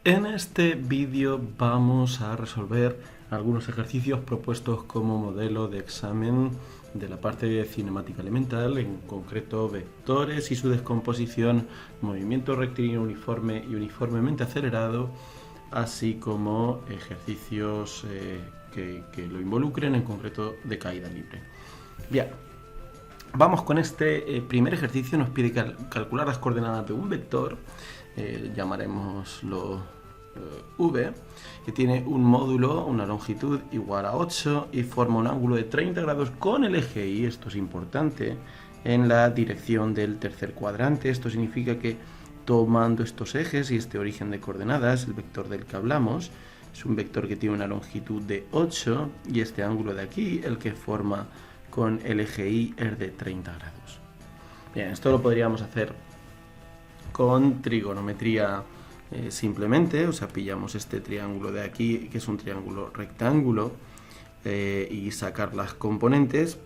En este vídeo vamos a resolver algunos ejercicios propuestos como modelo de examen de la parte de cinemática elemental, en concreto vectores y su descomposición, movimiento rectilíneo uniforme y uniformemente acelerado, así como ejercicios que lo involucren, en concreto de caída libre. Bien, vamos con este primer ejercicio. Nos pide calcular las coordenadas de un vector, llamaremoslo v, que tiene un módulo, una longitud igual a 8 y forma un ángulo de 30 grados con el eje y, esto es importante, en la dirección del tercer cuadrante. Esto significa que tomando estos ejes y este origen de coordenadas, el vector del que hablamos es un vector que tiene una longitud de 8 y este ángulo de aquí, el que forma con el eje y, es de 30 grados. Bien, esto lo podríamos hacer con trigonometría simplemente, o sea, pillamos este triángulo de aquí, que es un triángulo rectángulo, y sacar las componentes,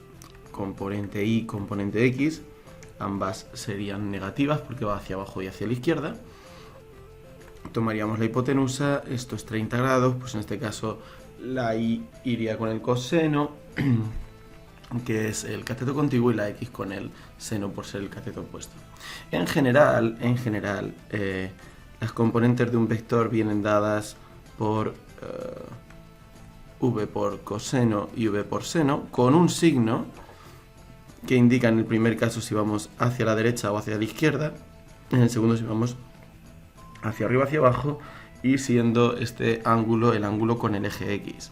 componente y componente x, ambas serían negativas porque va hacia abajo y hacia la izquierda. Tomaríamos la hipotenusa, esto es 30 grados, pues en este caso la y iría con el coseno, que es el cateto contiguo, y la x con el seno por ser el cateto opuesto. En general, las componentes de un vector vienen dadas por v por coseno y v por seno, con un signo que indica en el primer caso si vamos hacia la derecha o hacia la izquierda, en el segundo si vamos hacia arriba, hacia abajo, y siendo este ángulo el ángulo con el eje x.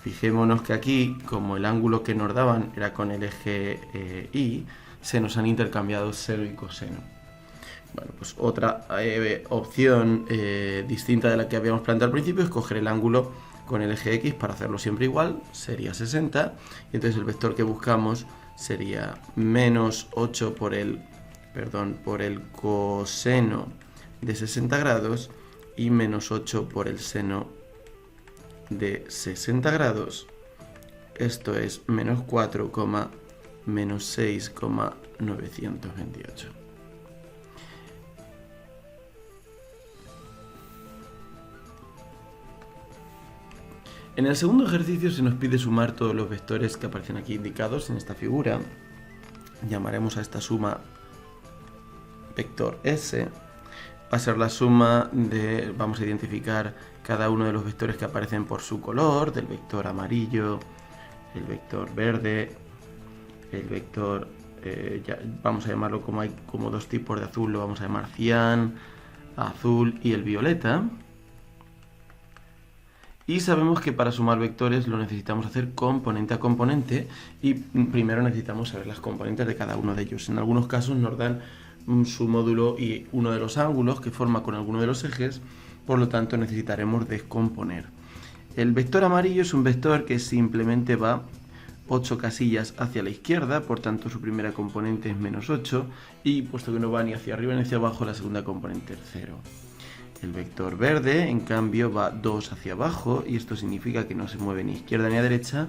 Fijémonos que aquí, como el ángulo que nos daban era con el eje y, se nos han intercambiado seno y coseno. Bueno, pues otra opción distinta de la que habíamos planteado al principio es coger el ángulo con el eje x para hacerlo siempre igual, sería 60, y entonces el vector que buscamos sería menos 8 por el coseno de 60 grados y menos 8 por el seno de 60 grados. Esto es menos 4, menos 6,928. En el segundo ejercicio se nos pide sumar todos los vectores que aparecen aquí indicados en esta figura. Llamaremos a esta suma vector S. Va a ser la suma de, vamos a identificar cada uno de los vectores que aparecen por su color, del vector amarillo, el vector verde, el vector, vamos a llamarlo, como hay como dos tipos de azul, lo vamos a llamar cian, azul, y el violeta. Y sabemos que para sumar vectores lo necesitamos hacer componente a componente, y primero necesitamos saber las componentes de cada uno de ellos. En algunos casos nos dan su módulo y uno de los ángulos que forma con alguno de los ejes, por lo tanto necesitaremos descomponer. El vector amarillo es un vector que simplemente va 8 casillas hacia la izquierda, por tanto su primera componente es menos 8, y puesto que no va ni hacia arriba ni hacia abajo, la segunda componente es 0. El vector verde, en cambio, va 2 hacia abajo, y esto significa que no se mueve ni izquierda ni a derecha,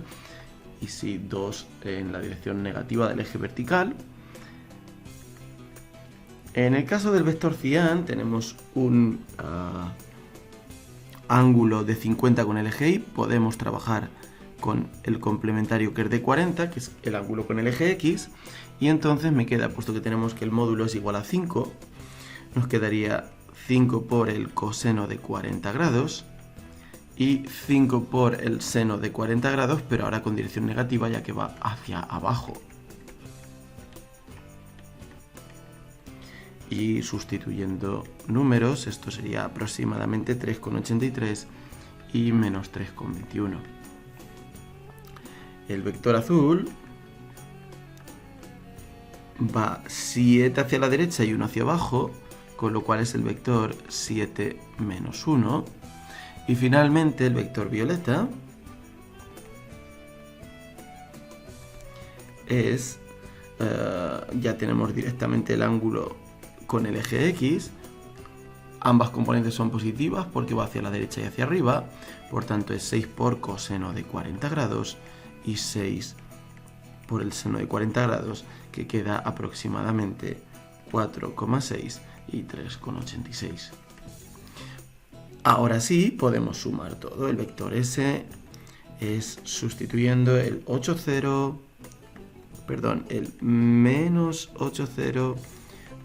y sí 2 en la dirección negativa del eje vertical. En el caso del vector cian tenemos un ángulo de 50 con el eje y, podemos trabajar con el complementario que es de 40, que es el ángulo con el eje x, y entonces me queda, puesto que tenemos que el módulo es igual a 5, nos quedaría 5 por el coseno de 40 grados y 5 por el seno de 40 grados, pero ahora con dirección negativa ya que va hacia abajo. Y sustituyendo números, esto sería aproximadamente 3,83 y menos 3,21. El vector azul va 7 hacia la derecha y 1 hacia abajo, con lo cual es el vector 7 menos 1. Y finalmente el vector violeta es, ya tenemos directamente el ángulo con el eje x, ambas componentes son positivas porque va hacia la derecha y hacia arriba, por tanto es 6 por coseno de 40 grados y 6 por el seno de 40 grados, que queda aproximadamente 4,6 y 3,86. Ahora sí podemos sumar todo. El vector S es sustituyendo el 8,0, perdón, el menos 8,0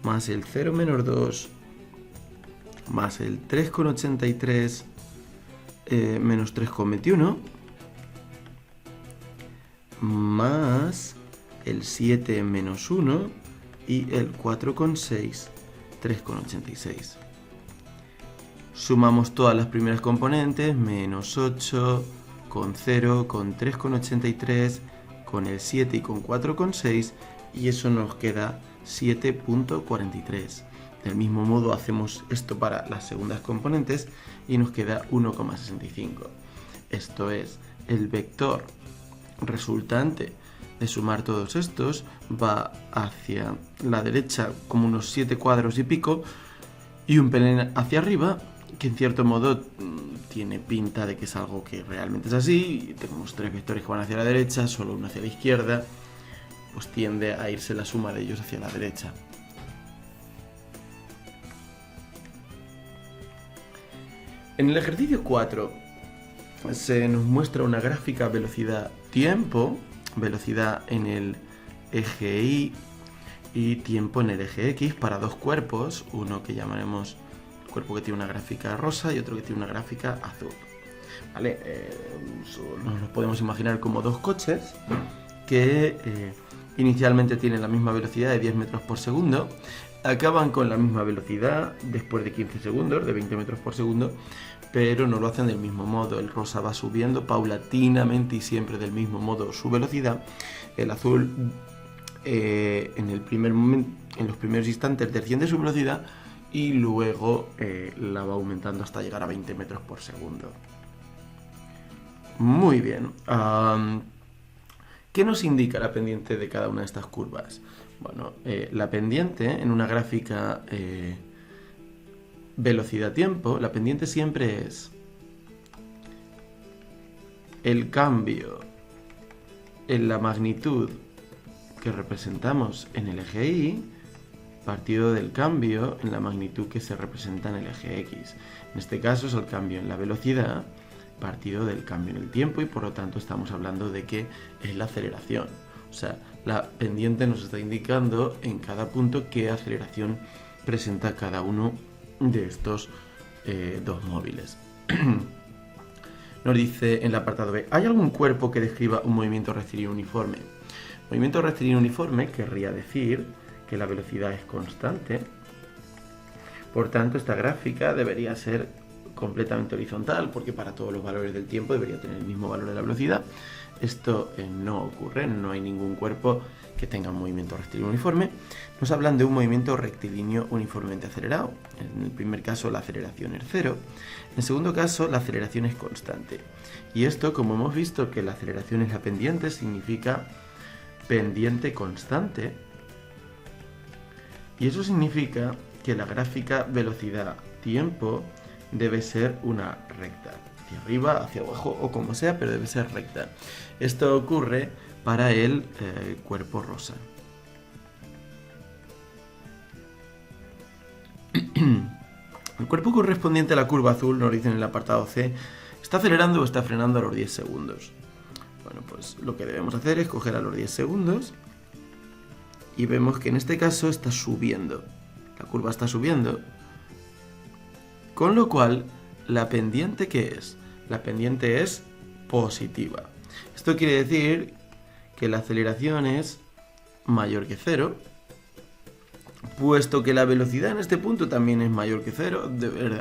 más el 0 menos 2 más el 3,83 menos 3,21 más el 7 menos 1 y el 4,6, 3,86. Sumamos todas las primeras componentes, menos 8, con 0, con 3,83, con el 7 y con 4,6, y eso nos queda 7,43. Del mismo modo hacemos esto para las segundas componentes y nos queda 1,65. Esto es, el vector resultante de sumar todos estos va hacia la derecha como unos 7 cuadros y pico y un pelín hacia arriba, que en cierto modo tiene pinta de que es algo que realmente es así. Tenemos 3 vectores que van hacia la derecha, solo uno hacia la izquierda, pues tiende a irse la suma de ellos hacia la derecha. En el ejercicio 4 se nos muestra una gráfica velocidad-tiempo, velocidad en el eje Y y tiempo en el eje X para dos cuerpos, uno que llamaremos el cuerpo que tiene una gráfica rosa y otro que tiene una gráfica azul. ¿Vale? Nos podemos imaginar como dos coches que inicialmente tienen la misma velocidad de 10 metros por segundo, acaban con la misma velocidad después de 15 segundos, de 20 metros por segundo, pero no lo hacen del mismo modo. El rosa va subiendo paulatinamente y siempre del mismo modo su velocidad. El azul en los primeros instantes desciende su velocidad y luego la va aumentando hasta llegar a 20 metros por segundo. Muy bien. ¿Qué nos indica la pendiente de cada una de estas curvas? Bueno, la pendiente en una gráfica velocidad-tiempo, la pendiente siempre es el cambio en la magnitud que representamos en el eje Y partido del cambio en la magnitud que se representa en el eje X. En este caso es el cambio en la velocidad partido del cambio en el tiempo y por lo tanto estamos hablando de que es la aceleración. O sea, la pendiente nos está indicando en cada punto qué aceleración presenta cada uno de estos dos móviles. Nos dice en el apartado B, ¿hay algún cuerpo que describa un movimiento rectilíneo uniforme? Movimiento rectilíneo uniforme querría decir que la velocidad es constante, por tanto esta gráfica debería ser completamente horizontal, porque para todos los valores del tiempo debería tener el mismo valor de la velocidad. Esto no ocurre, no hay ningún cuerpo que tenga un movimiento rectilíneo uniforme. Nos hablan de un movimiento rectilíneo uniformemente acelerado. En el primer caso la aceleración es 0, en el segundo caso la aceleración es constante. Y esto, como hemos visto que la aceleración es la pendiente, significa pendiente constante. Y eso significa que la gráfica velocidad-tiempo debe ser una recta, hacia arriba, hacia abajo o como sea, pero debe ser recta. Esto ocurre para el cuerpo rosa. El cuerpo correspondiente a la curva azul, nos dicen en el apartado C, ¿está acelerando o está frenando a los 10 segundos? Bueno, pues lo que debemos hacer es coger a los 10 segundos y vemos que en este caso está subiendo. La curva está subiendo. Con lo cual, ¿la pendiente qué es? La pendiente es positiva. Esto quiere decir que la aceleración es mayor que 0, puesto que la velocidad en este punto también es mayor que 0,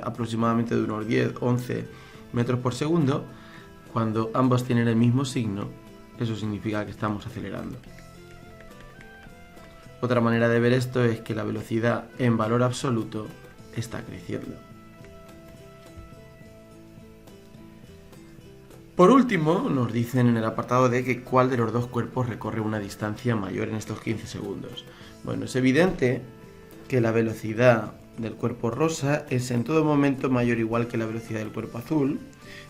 aproximadamente de unos 10, 11 metros por segundo. Cuando ambos tienen el mismo signo, eso significa que estamos acelerando. Otra manera de ver esto es que la velocidad en valor absoluto está creciendo. Por último, nos dicen en el apartado D que cuál de los dos cuerpos recorre una distancia mayor en estos 15 segundos. Bueno, es evidente que la velocidad del cuerpo rosa es en todo momento mayor o igual que la velocidad del cuerpo azul,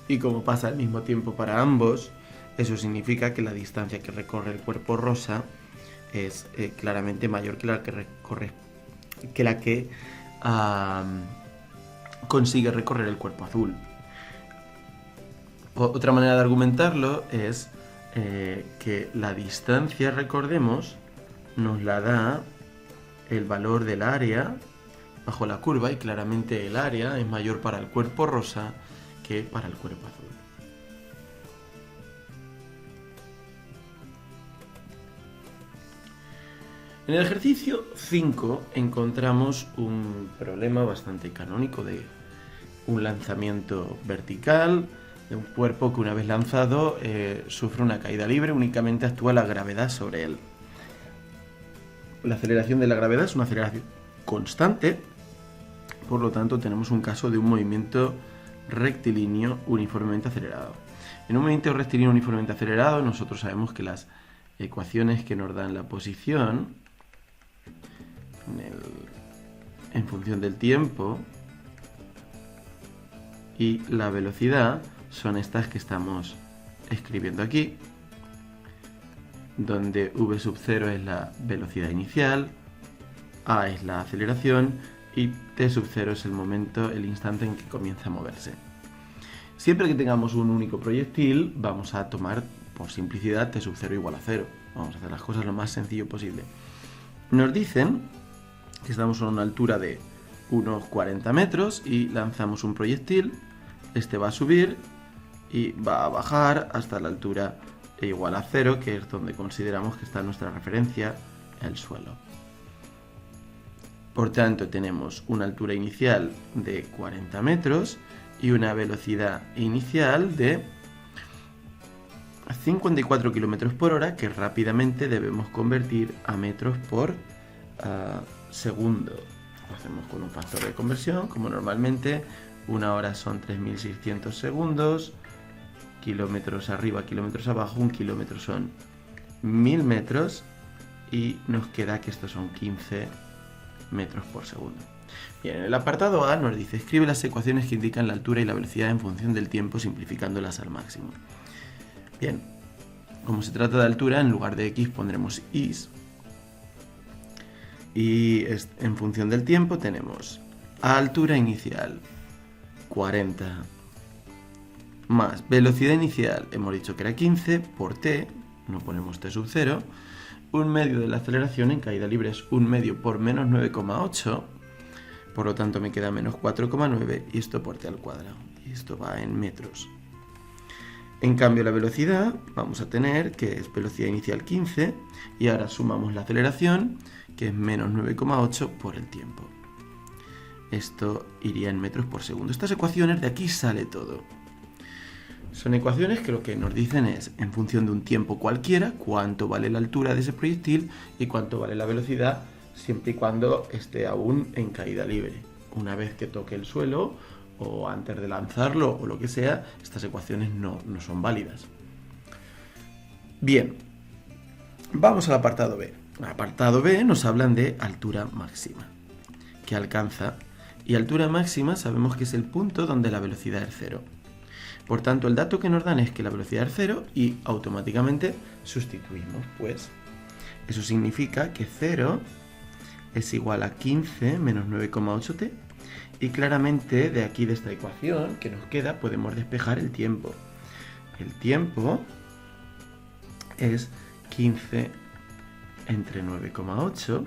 y como pasa al mismo tiempo para ambos, eso significa que la distancia que recorre el cuerpo rosa es claramente mayor que la que consigue recorrer el cuerpo azul. Otra manera de argumentarlo es que la distancia, recordemos, nos la da el valor del área bajo la curva, y claramente el área es mayor para el cuerpo rosa que para el cuerpo azul. En el ejercicio 5 encontramos un problema bastante canónico de un lanzamiento vertical, de un cuerpo que una vez lanzado sufre una caída libre, únicamente actúa la gravedad sobre él. La aceleración de la gravedad es una aceleración constante, por lo tanto tenemos un caso de un movimiento rectilíneo uniformemente acelerado. En un movimiento rectilíneo uniformemente acelerado nosotros sabemos que las ecuaciones que nos dan la posición en función del tiempo y la velocidad son estas que estamos escribiendo aquí, donde v sub 0 es la velocidad inicial, a es la aceleración y t sub 0 es el momento, el instante en que comienza a moverse. Siempre que tengamos un único proyectil vamos a tomar por simplicidad t sub 0 igual a 0. Vamos a hacer las cosas lo más sencillo posible. Nos dicen que estamos a una altura de unos 40 metros y lanzamos un proyectil. Este va a subir y va a bajar hasta la altura igual a 0, que es donde consideramos que está nuestra referencia, el suelo. Por tanto, tenemos una altura inicial de 40 metros y una velocidad inicial de 54 km por hora, que rápidamente debemos convertir a metros por segundo. Lo hacemos con un factor de conversión, como normalmente. Una hora son 3.600 segundos, kilómetros arriba, kilómetros abajo, un kilómetro son 1.000 metros y nos queda que estos son 15 metros por segundo. Bien, en el apartado A nos dice: escribe las ecuaciones que indican la altura y la velocidad en función del tiempo, simplificándolas al máximo. Bien, como se trata de altura, en lugar de x pondremos y, y en función del tiempo tenemos a altura inicial 40 más velocidad inicial, hemos dicho que era 15 por t, no ponemos t sub 0, un medio de la aceleración en caída libre es un medio por menos 9,8, por lo tanto me queda menos 4,9 y esto por t al cuadrado, y esto va en metros. En cambio la velocidad vamos a tener que es velocidad inicial 15 y ahora sumamos la aceleración, que es menos 9,8 por el tiempo. Esto iría en metros por segundo. Estas ecuaciones, de aquí sale todo. Son ecuaciones que lo que nos dicen es, en función de un tiempo cualquiera, cuánto vale la altura de ese proyectil y cuánto vale la velocidad, siempre y cuando esté aún en caída libre. Una vez que toque el suelo o antes de lanzarlo o lo que sea, estas ecuaciones no son válidas. Bien, vamos al apartado B. En el apartado B nos hablan de altura máxima, que alcanza, y altura máxima sabemos que es el punto donde la velocidad es 0. Por tanto, el dato que nos dan es que la velocidad es 0 y automáticamente sustituimos, pues eso significa que 0 es igual a 15 menos 9,8t, y claramente de aquí, de esta ecuación que nos queda, podemos despejar el tiempo. El tiempo es 15 entre 9,8,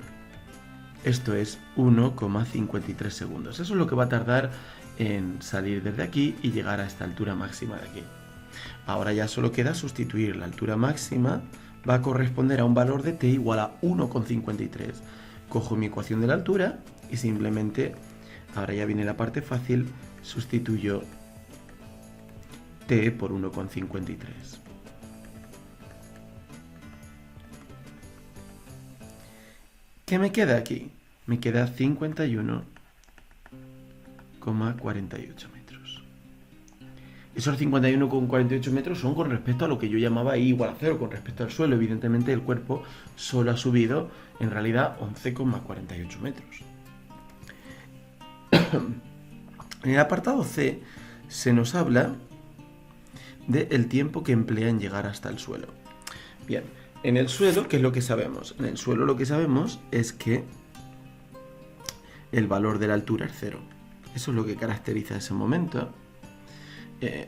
esto es 1,53 segundos. Eso es lo que va a tardar en salir desde aquí y llegar a esta altura máxima de aquí. Ahora ya solo queda sustituir. La altura máxima va a corresponder a un valor de t igual a 1,53. Cojo mi ecuación de la altura y simplemente, ahora ya viene la parte fácil, sustituyo t por 1,53. ¿Qué me queda aquí? Me queda 51,48 metros. Esos 51,48 metros son con respecto a lo que yo llamaba I igual a 0, con respecto al suelo. Evidentemente el cuerpo solo ha subido en realidad 11,48 metros. En el apartado C se nos habla del tiempo que emplea en llegar hasta el suelo. Bien, en el suelo, ¿qué es lo que sabemos? En el suelo lo que sabemos es que el valor de la altura es 0. Eso es lo que caracteriza ese momento.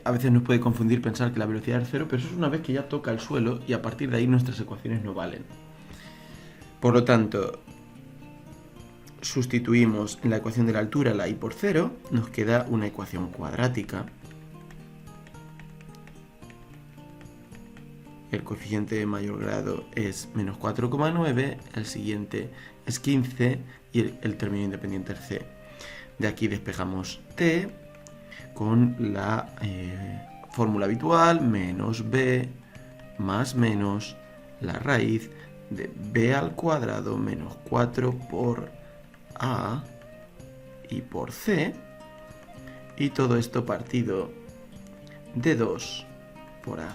A veces nos puede confundir pensar que la velocidad es cero, pero eso es una vez que ya toca el suelo y a partir de ahí nuestras ecuaciones no valen. Por lo tanto, sustituimos en la ecuación de la altura la y por 0, nos queda una ecuación cuadrática. El coeficiente de mayor grado es menos 4,9, el siguiente es 15 y el término independiente es c. De aquí despejamos t con la fórmula habitual, menos b más menos la raíz de b al cuadrado menos 4 por a y por c, y todo esto partido de 2 por a.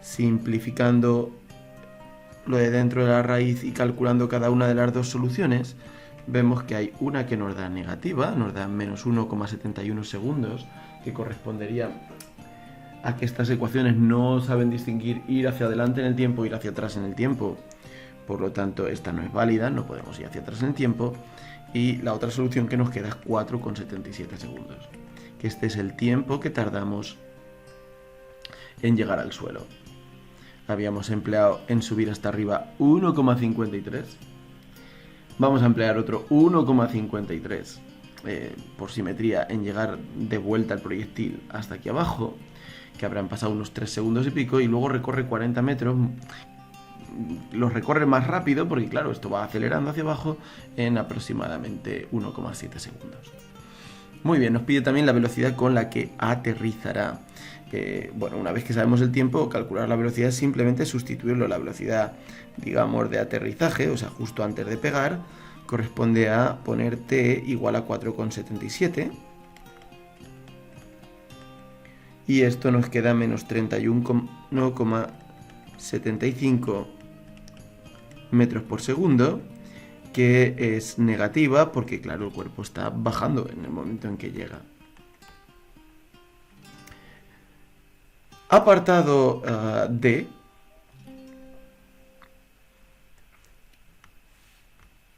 Simplificando lo de dentro de la raíz y calculando cada una de las dos soluciones, vemos que hay una que nos da negativa, nos da menos 1,71 segundos, que correspondería a que estas ecuaciones no saben distinguir ir hacia adelante en el tiempo, ir hacia atrás en el tiempo. Por lo tanto, esta no es válida, no podemos ir hacia atrás en el tiempo. Y la otra solución que nos queda es 4,77 segundos, que este es el tiempo que tardamos en llegar al suelo. Habíamos empleado en subir hasta arriba 1,53. Vamos a emplear otro 1,53 por simetría en llegar de vuelta al proyectil hasta aquí abajo, que habrán pasado unos 3 segundos y pico, y luego recorre 40 metros. Los recorre más rápido porque, claro, esto va acelerando hacia abajo en aproximadamente 1,7 segundos. Muy bien, nos pide también la velocidad con la que aterrizará. Bueno, una vez que sabemos el tiempo, calcular la velocidad es simplemente sustituirlo. La velocidad, digamos, de aterrizaje, o sea, justo antes de pegar, corresponde a poner t igual a 4,77. Y esto nos queda menos 31,75 metros por segundo, que es negativa porque, claro, el cuerpo está bajando en el momento en que llega. Apartado D.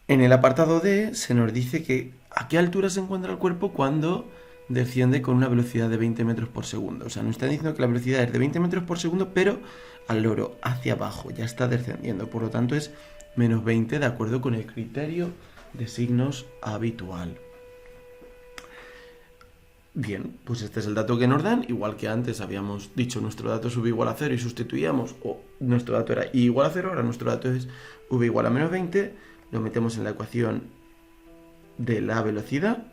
En el apartado D se nos dice que a qué altura se encuentra el cuerpo cuando desciende con una velocidad de 20 metros por segundo. O sea, nos está diciendo que la velocidad es de 20 metros por segundo, pero al loro, hacia abajo, ya está descendiendo. Por lo tanto, es menos 20 de acuerdo con el criterio de signos habitual. Bien, pues este es el dato que nos dan, igual que antes habíamos dicho nuestro dato es v igual a 0 y sustituíamos, o nuestro dato era y igual a 0, ahora nuestro dato es v igual a menos 20, lo metemos en la ecuación de la velocidad,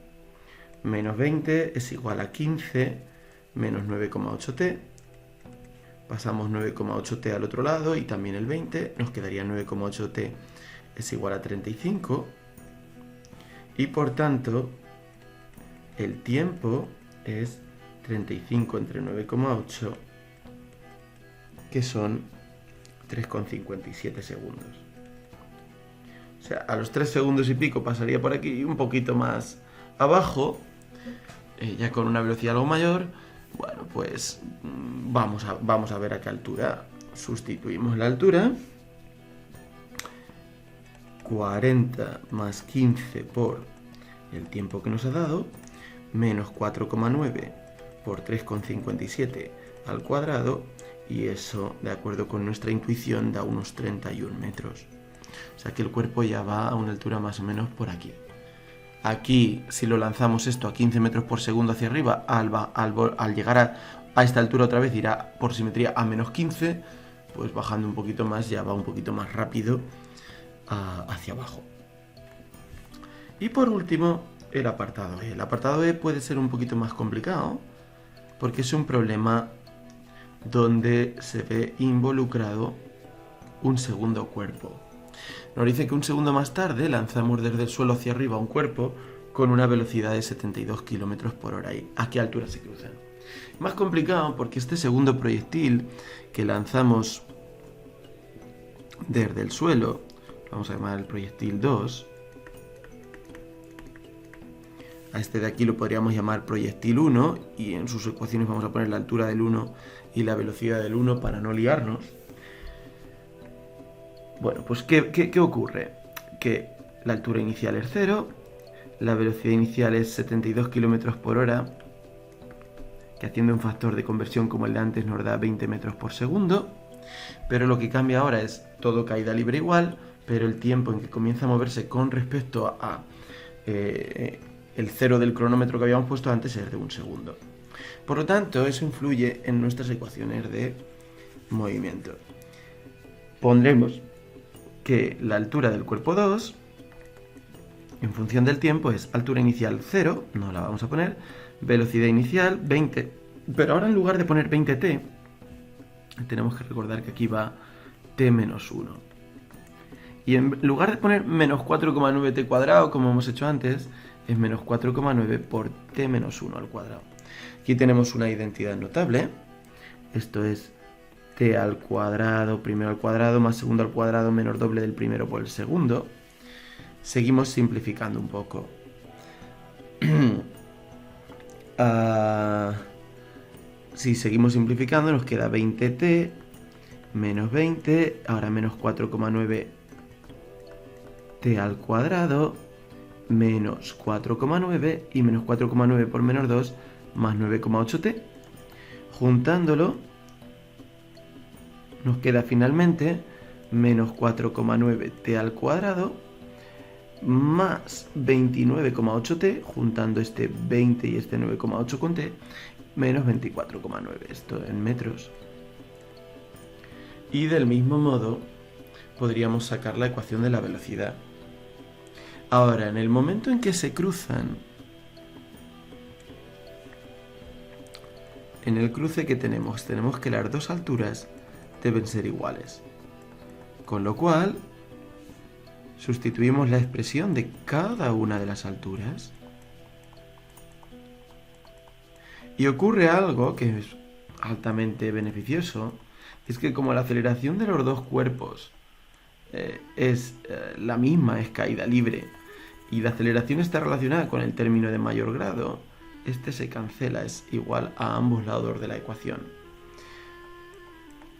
menos 20 es igual a 15 menos 9,8t, pasamos 9,8t al otro lado y también el 20, nos quedaría 9,8t es igual a 35, y por tanto el tiempo es 35 entre 9,8, que son 3,57 segundos. O sea, a los 3 segundos y pico pasaría por aquí y un poquito más abajo, ya con una velocidad algo mayor. Bueno, pues vamos a ver a qué altura. Sustituimos la altura. 40 más 15 por el tiempo que nos ha dado, menos 4,9 por 3,57 al cuadrado, y eso, de acuerdo con nuestra intuición, da unos 31 metros. O sea que el cuerpo ya va a una altura más o menos por aquí. Aquí, si lo lanzamos esto a 15 metros por segundo hacia arriba, al llegar a esta altura otra vez irá por simetría a menos 15, pues bajando un poquito más ya va un poquito más rápido hacia abajo. Y por último, el apartado E. El apartado E puede ser un poquito más complicado porque es un problema donde se ve involucrado un segundo cuerpo. Nos dice que un segundo más tarde lanzamos desde el suelo hacia arriba un cuerpo con una velocidad de 72 km por hora. ¿Y a qué altura se cruzan? Más complicado porque este segundo proyectil que lanzamos desde el suelo, vamos a llamar el proyectil 2, a este de aquí lo podríamos llamar proyectil 1, y en sus ecuaciones vamos a poner la altura del 1 y la velocidad del 1 para no liarnos. Bueno, pues ¿qué ocurre? Que la altura inicial es 0, la velocidad inicial es 72 km por hora, que haciendo un factor de conversión como el de antes nos da 20 metros por segundo, pero lo que cambia ahora es todo caída libre igual, pero el tiempo en que comienza a moverse con respecto a el cero del cronómetro que habíamos puesto antes es de 1 segundo. Por lo tanto, eso influye en nuestras ecuaciones de movimiento. Pondremos que la altura del cuerpo 2, en función del tiempo, es altura inicial 0, no la vamos a poner, velocidad inicial 20, pero ahora en lugar de poner 20t, tenemos que recordar que aquí va t menos 1. Y en lugar de poner menos 4,9t cuadrado, como hemos hecho antes, es menos 4,9 por t menos 1 al cuadrado. Aquí tenemos una identidad notable. Esto es t al cuadrado, primero al cuadrado, más segundo al cuadrado, menos doble del primero por el segundo. Seguimos simplificando un poco. Si seguimos simplificando, nos queda 20t menos 20, ahora menos 4,9 t al cuadrado, menos 4,9 y menos 4,9 por menos 2, más 9,8t. Juntándolo, nos queda finalmente menos 4,9t al cuadrado, más 29,8t, juntando este 20 y este 9,8 con t, menos 24,9, esto en metros. Y del mismo modo, podríamos sacar la ecuación de la velocidad. Ahora, en el momento en que se cruzan, en el cruce que tenemos que las dos alturas deben ser iguales. Con lo cual, sustituimos la expresión de cada una de las alturas. Y ocurre algo que es altamente beneficioso, es que como la aceleración de los dos cuerpos es la misma, es caída libre, y la aceleración está relacionada con el término de mayor grado, este se cancela, es igual a ambos lados de la ecuación.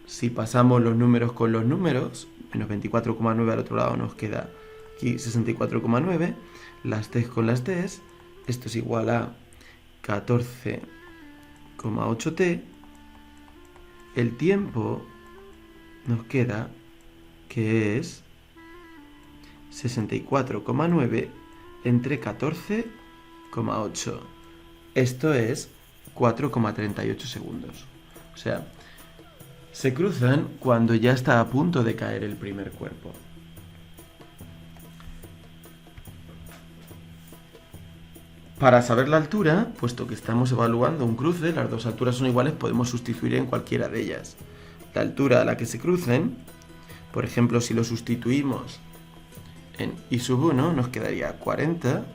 Si pasamos los números con los números, menos 24,9 al otro lado nos queda aquí 64,9, las t's con las t's, esto es igual a 14,8t, el tiempo nos queda que es 64,9 entre 14,8. Esto es 4,38 segundos. O sea, se cruzan cuando ya está a punto de caer el primer cuerpo. Para saber la altura, puesto que estamos evaluando un cruce, las dos alturas son iguales, podemos sustituir en cualquiera de ellas. La altura a la que se crucen, por ejemplo, si lo sustituimos en I sub 1, nos quedaría 40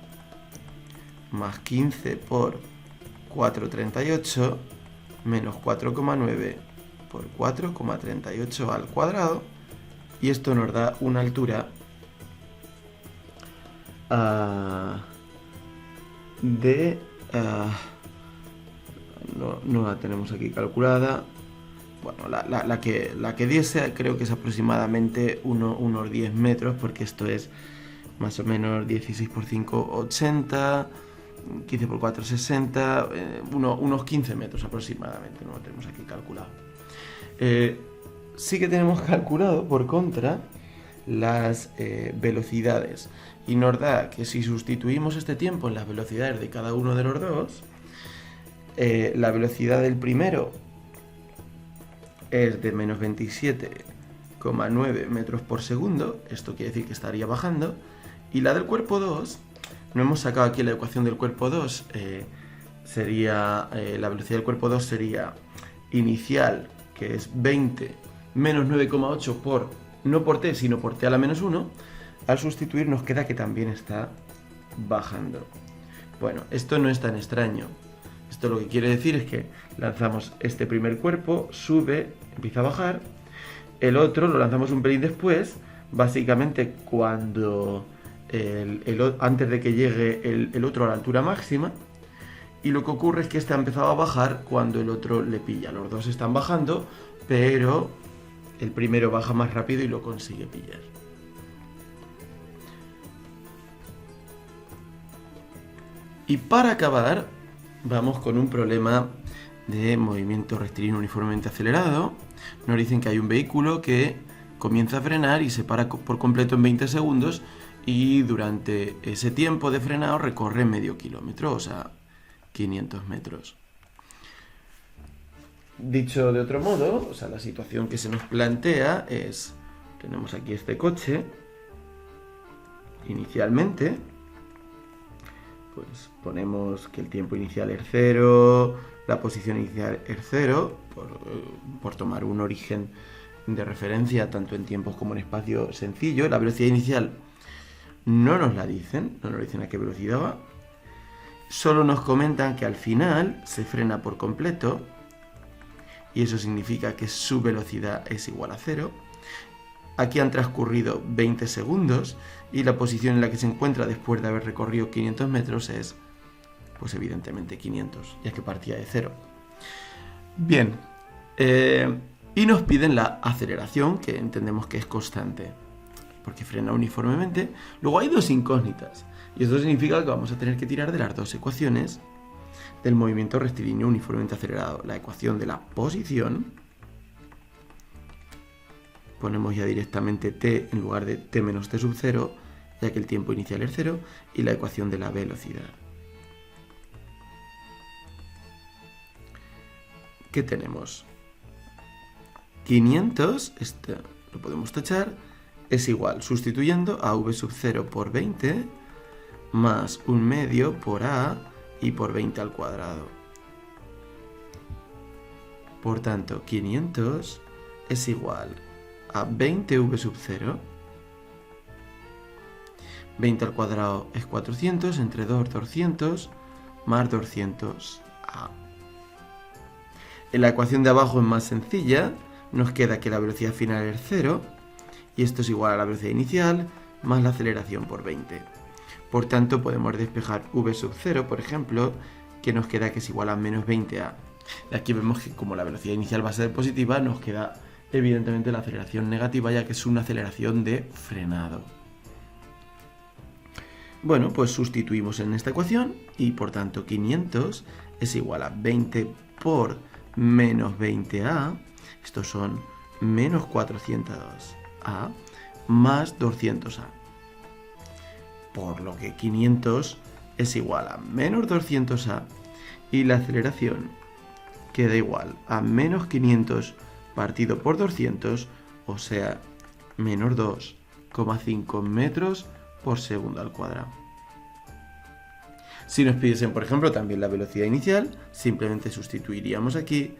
más 15 por 4,38 menos 4,9 por 4,38 al cuadrado, y esto nos da una altura no la tenemos aquí calculada. Bueno, la que diese creo que es aproximadamente unos 10 metros, porque esto es más o menos 16 por 5, 80, 15 por 4, 60, unos 15 metros aproximadamente, no lo tenemos aquí calculado. Sí que tenemos calculado, por contra, las velocidades, y nos da que si sustituimos este tiempo en las velocidades de cada uno de los dos, la velocidad del primero es de menos 27,9 metros por segundo, esto quiere decir que estaría bajando, y la del cuerpo 2, no hemos sacado aquí la ecuación del cuerpo 2, sería la velocidad del cuerpo 2 sería inicial, que es 20 menos 9,8 por, no por t, sino por t a la menos 1, al sustituir nos queda que también está bajando. Bueno, esto no es tan extraño. Esto lo que quiere decir es que lanzamos este primer cuerpo, sube, empieza a bajar, el otro lo lanzamos un pelín después, básicamente cuando antes de que llegue el otro a la altura máxima, y lo que ocurre es que este ha empezado a bajar cuando el otro le pilla. Los dos están bajando, pero el primero baja más rápido y lo consigue pillar. Y para acabar, vamos con un problema de movimiento rectilíneo uniformemente acelerado. Nos dicen que hay un vehículo que comienza a frenar y se para por completo en 20 segundos y durante ese tiempo de frenado recorre medio kilómetro, o sea, 500 metros. Dicho de otro modo, o sea, la situación que se nos plantea es, tenemos aquí este coche, inicialmente, pues ponemos que el tiempo inicial es 0, la posición inicial es 0, por tomar un origen de referencia tanto en tiempos como en espacio sencillo. La velocidad inicial no nos la dicen, no nos dicen a qué velocidad va. Solo nos comentan que al final se frena por completo y eso significa que su velocidad es igual a 0. Aquí han transcurrido 20 segundos y la posición en la que se encuentra después de haber recorrido 500 metros es, pues evidentemente 500, ya que partía de 0. Bien, y nos piden la aceleración, que entendemos que es constante, porque frena uniformemente. Luego hay dos incógnitas, y esto significa que vamos a tener que tirar de las dos ecuaciones del movimiento rectilíneo uniformemente acelerado. La ecuación de la posición, ponemos ya directamente t en lugar de t menos t sub 0, ya que el tiempo inicial es 0, y la ecuación de la velocidad. ¿Qué tenemos? 500, este lo podemos tachar, es igual, sustituyendo a v sub 0 por 20, más un medio por a y por 20 al cuadrado. Por tanto, 500 es igual a 20v sub 0, 20 al cuadrado es 400, entre 2, 200, más 200a. En la ecuación de abajo es más sencilla, nos queda que la velocidad final es 0, y esto es igual a la velocidad inicial, más la aceleración por 20. Por tanto, podemos despejar v sub 0, por ejemplo, que nos queda que es igual a menos 20a. De aquí vemos que como la velocidad inicial va a ser positiva, nos queda evidentemente la aceleración negativa, ya que es una aceleración de frenado. Bueno, pues sustituimos en esta ecuación y por tanto 500 es igual a 20 por menos 20a, estos son menos 400a, más 200a. Por lo que 500 es igual a menos 200a y la aceleración queda igual a menos 500 partido por 200, o sea, menos 2,5 metros por segundo al cuadrado. Si nos pidiesen, por ejemplo, también la velocidad inicial, simplemente sustituiríamos aquí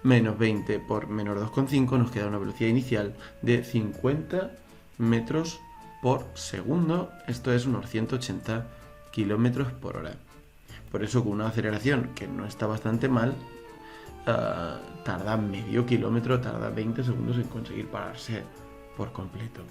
menos 20 por menos 2,5, nos queda una velocidad inicial de 50 metros por segundo, esto es unos 180 kilómetros por hora. Por eso con una aceleración que no está bastante mal, tarda medio kilómetro, tarda 20 segundos en conseguir pararse por completo.